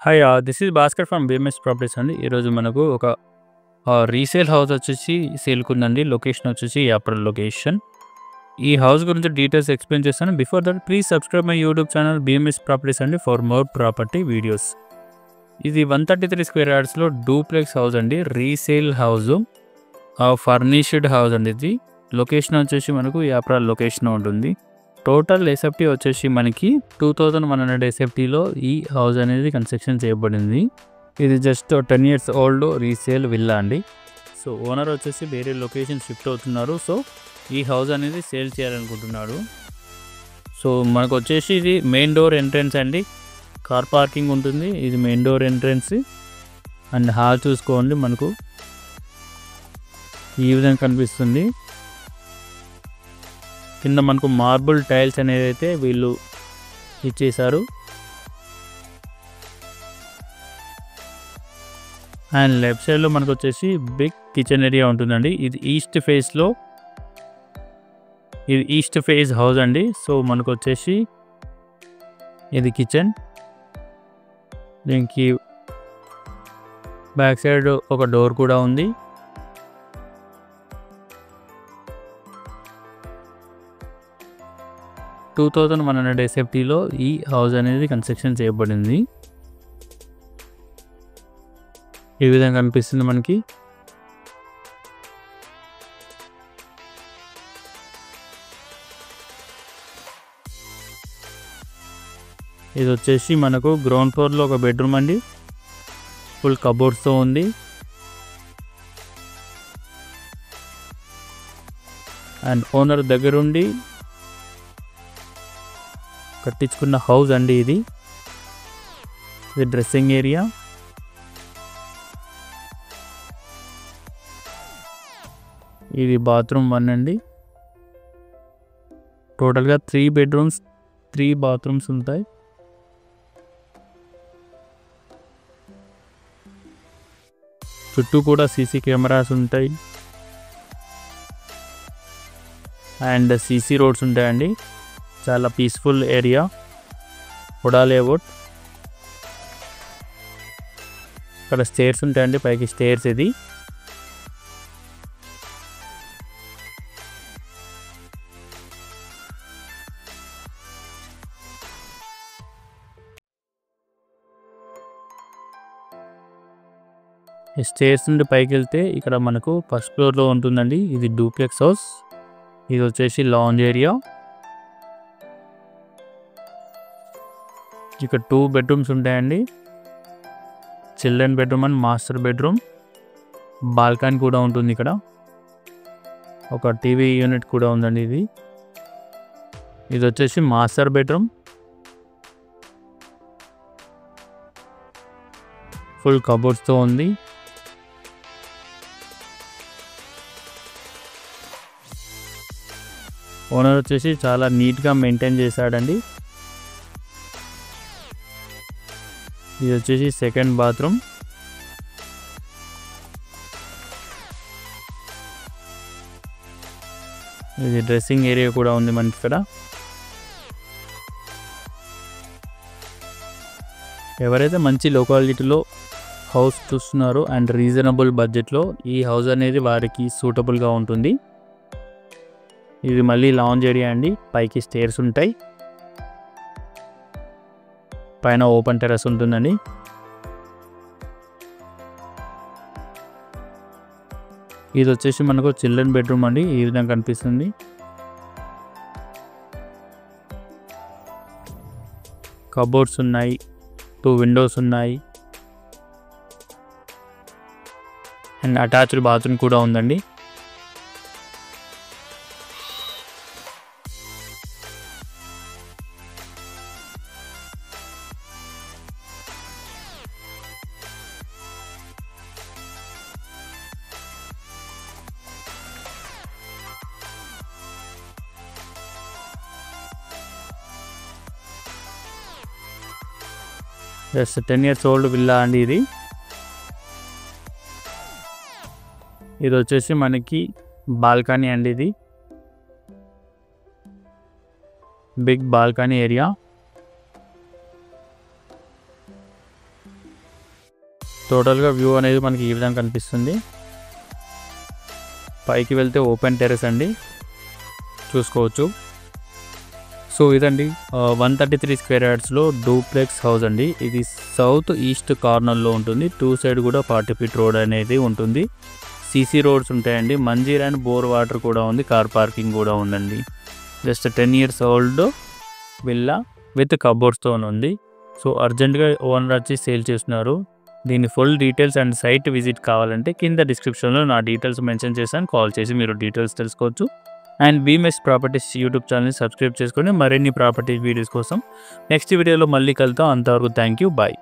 Hi this is Bhaskar from BMS properties అండి. ఈరోజు మనకు ఒక రీసేల్ హౌస్ వచ్చేసి సేల్కుందండి. లొకేషన్ వచ్చేసి యాప్రల్ లొకేషన్. ఈ హౌస్ గురించి డీటెయిల్స్ ఎక్స్ప్లెయిన్ చేస్తాను. Before that please subscribe my YouTube channel BMS properties అండి ఫర్ మోర్ ప్రాపర్టీ వీడియోస్. ఇది 133 స్క్వేర్ యార్డ్స్లో డూప్లెక్స్ హౌస్ అండి. రీసేల్ హౌస్, ఫర్నిష్డ్ హౌస్ అండి. ఇది లొకేషన్ వచ్చేసి మనకు యాప్రల్ లొకేషన్ ఉంటుంది. టోటల్ ఎస్ఎఫ్టీ వచ్చేసి మనకి 2100 ఎస్ఎఫ్టీలో ఈ హౌస్ అనేది కన్స్ట్రక్షన్ చేయబడింది. ఇది just 10 years old resale villa అండి. సో ఓనర్ వచ్చేసి వేరే లొకేషన్ షిఫ్ట్ అవుతున్నారు. సో ఈ హౌస్ అనేది సేల్ చేయాలనుకుంటున్నాడు. సో మనకు వచ్చేసి ఇది మెయిన్ డోర్ ఎంట్రన్స్ అండి. కార్ పార్కింగ్ ఉంటుంది. ఇది main door entrance and hall చూసుకోండి. మనకు ఈ విధంగా కనిపిస్తుంది. కింద మనకు మార్బుల్ టైల్స్ అనేది అయితే వీళ్ళు ఇచ్చేశారు. అండ్ లెఫ్ట్ సైడ్లో మనకు వచ్చేసి బిగ్ కిచెన్ ఏరియా ఉంటుందండి. ఇది ఈస్ట్ ఫేస్ హౌస్ అండి. సో మనకు వచ్చేసి ఇది కిచెన్. దీనికి బ్యాక్ సైడ్ ఒక డోర్ కూడా ఉంది. $2,100 ఎస్ఎఫ్టీలో ఈ హౌస్ అనేది కన్స్ట్రక్షన్ చేయబడింది. ఈ విధంగా కనిపిస్తుంది మనకి. ఇది వచ్చేసి మనకు గ్రౌండ్ ఫ్లోర్లో ఒక బెడ్రూమ్ అండి. ఫుల్ కబోర్డ్స్తో ఉంది. అండ్ ఓనర్ దగ్గరుండి కట్టించుకున్న హౌస్ అండి ఇది. Dressing area. ఇది బాత్రూమ్ 1 అండి. టోటల్గా 3 bedrooms 3 bathrooms ఉంటాయి. చుట్టూ కూడా సీసీ కెమెరాస్ ఉంటాయి అండ్ సీసీ రోడ్స్ ఉంటాయండి. చాలా పీస్ఫుల్ ఏరియా. హుడా లేఅవుట్. ఇక్కడ స్టేర్స్ ఉంటాయండి, పైకి స్టేర్స్. ఇది స్టేర్స్ నుండి పైకి వెళ్తే ఇక్కడ మనకు ఫస్ట్ ఫ్లోర్లో ఉంటుందండి. ఇది డూప్లెక్స్ హౌస్. ఇది వచ్చేసి లాంజ్ ఏరియా. ఇక్కడ 2 bedrooms ఉంటాయండి. Children bedroom and master bedroom. Balcony కూడా ఉంటుంది. ఇక్కడ ఒక టీవీ యూనిట్ కూడా ఉందండి. ఇది వచ్చేసి మాస్టర్ బెడ్రూమ్. ఫుల్ కబోర్డ్స్తో ఉంది. ఓనర్ వచ్చేసి చాలా నీట్గా మెయింటైన్ చేశాడండి. ఇది వచ్చేసి సెకండ్ బాత్రూమ్. ఇది డ్రెస్సింగ్ ఏరియా కూడా ఉంది మనకి ఇక్కడ. ఎవరైతే మంచి లొకాలిటీలో హౌస్ చూస్తున్నారో అండ్ రీజనబుల్ బడ్జెట్లో ఈ హౌస్ అనేది వారికి సూటబుల్గా ఉంటుంది. ఇది మళ్ళీ లాంజ్ ఏరియా అండి. పైకి స్టేర్స్ ఉంటాయి. పైన ఓపెన్ టెర్రస్ ఉంటుందండి. ఇది వచ్చేసి మనకు చిల్డ్రన్ బెడ్రూమ్ అండి. ఈ విధంగా కనిపిస్తుంది. కబోర్డ్స్ ఉన్నాయి. 2 windows ఉన్నాయి. అండ్ అటాచ్డ్ బాత్రూమ్ కూడా ఉందండి. జస్ట్ 10 years ఓల్డ్ విల్లా అండి ఇది. ఇది వచ్చేసి మనకి బాల్కనీ అండి. ఇది బిగ్ బాల్కనీ ఏరియా. టోటల్గా వ్యూ అనేది మనకి ఈ విధంగా కనిపిస్తుంది. పైకి వెళ్తే ఓపెన్ టెరెస్ అండి, చూసుకోవచ్చు. సో ఇదండి 133 స్క్వేర్ యార్డ్స్లో డూప్లెక్స్ హౌస్ అండి. ఇది సౌత్ ఈస్ట్ కార్నర్లో ఉంటుంది. 2 సైడ్ కూడా 40 ఫీట్ రోడ్ అనేది ఉంటుంది. సీసీ రోడ్స్ ఉంటాయండి. మంజీరా అండ్ బోర్ వాటర్ కూడా ఉంది. కార్ పార్కింగ్ కూడా ఉందండి. Just 10 years old villa with కబోర్డ్స్తో ఉంది. సో అర్జెంటుగా ఓనర్ వచ్చి సేల్ చేస్తున్నారు. దీని full details and site visit కావాలంటే కింద డిస్క్రిప్షన్లో నా డీటెయిల్స్ మెన్షన్ చేశాను. కాల్ చేసి మీరు డీటెయిల్స్ తెలుసుకోవచ్చు. అండ్ బీఎంఎస్ ప్రాపర్టీస్ యూట్యూబ్ ఛానల్ని సబ్స్క్రైబ్ చేసుకొని మరిన్ని ప్రాపర్టీ వీడియోస్ కోసం నెక్స్ట్ వీడియోలో మళ్ళీ కలుద్దాం. అంతవరకు థ్యాంక్ యూ, బాయ్.